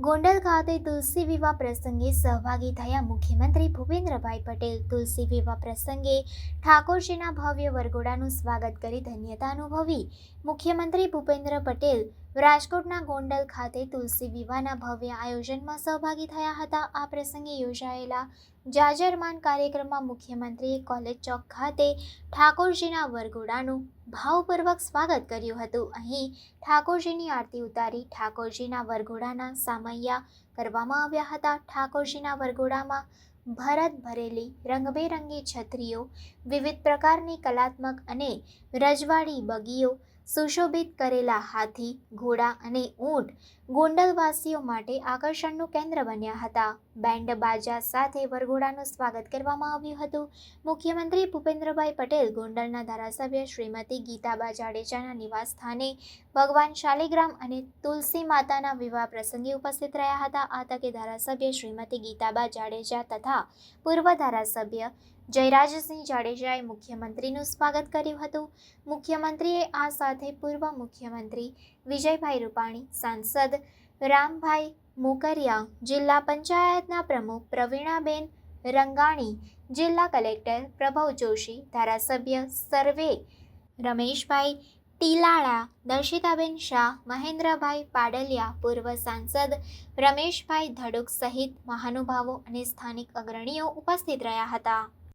ગોંડલ ખાતે તુલસી વિવાહ પ્રસંગે સહભાગી થયા મુખ્યમંત્રી ભૂપેન્દ્રભાઈ પટેલ. તુલસી વિવાહ પ્રસંગે ઠાકોરજીના ભવ્ય વરઘોડાનું સ્વાગત કરી ધન્યતા અનુભવી. મુખ્યમંત્રી ભૂપેન્દ્ર પટેલ રાજકોટના ગોંડલ ખાતે તુલસી વિવાહના ભવ્ય આયોજનમાં સહભાગી થયા હતા. આ પ્રસંગે યોજાયેલા જાજરમાન કાર્યક્રમમાં મુખ્યમંત્રીએ કોલેજ ચોક ખાતે ઠાકોરજીના વરઘોડાનું ભાવપૂર્વક સ્વાગત કર્યું હતું. અહીં ઠાકોરજીની આરતી ઉતારી ઠાકોરજીના વરઘોડાના સામૈયા કરવામાં આવ્યા હતા. ઠાકોરજીના વરઘોડામાં ભરત ભરેલી રંગબેરંગી છત્રીઓ, વિવિધ પ્રકારની કલાત્મક અને રજવાડી બગીઓ, સુશોભિત કરેલા હાથી, ઘોડા અને ઊંટ ગોંડલવાસીઓ માટે આકર્ષણનું કેન્દ્ર બન્યા હતા. બેન્ડ બાજા સાથે વરઘોડાનું સ્વાગત કરવામાં આવ્યું હતું. મુખ્યમંત્રી ભૂપેન્દ્રભાઈ પટેલ ગોંડલના ધારાસભ્ય શ્રીમતી ગીતાબા જાડેજાના નિવાસ સ્થાને ભગવાન શાલિગ્રામ અને તુલસી માતાના વિવાહ પ્રસંગે ઉપસ્થિત રહ્યા હતા. આ તકે ધારાસભ્ય શ્રીમતી ગીતાબા જાડેજા તથા પૂર્વ ધારાસભ્ય જયરાજસિંહ જાડેજાએ મુખ્યમંત્રીનું સ્વાગત કર્યું હતું. મુખ્યમંત્રીએ આ સાથે પૂર્વ મુખ્યમંત્રી વિજયભાઈ રૂપાણી, સાંસદ રામભાઈ મોકરિયા, જિલ્લા પંચાયતના પ્રમુખ પ્રવીણાબેન રંગાણી, જિલ્લા કલેક્ટર પ્રભવ જોશી, ધારાસભ્ય સર્વે રમેશભાઈ ટીલાળા, દર્શિતાબેન શાહ, મહેન્દ્રભાઈ પાડલિયા, પૂર્વ સાંસદ રમેશભાઈ ધડુક સહિત મહાનુભાવો અને સ્થાનિક અગ્રણીઓ ઉપસ્થિત રહ્યા હતા.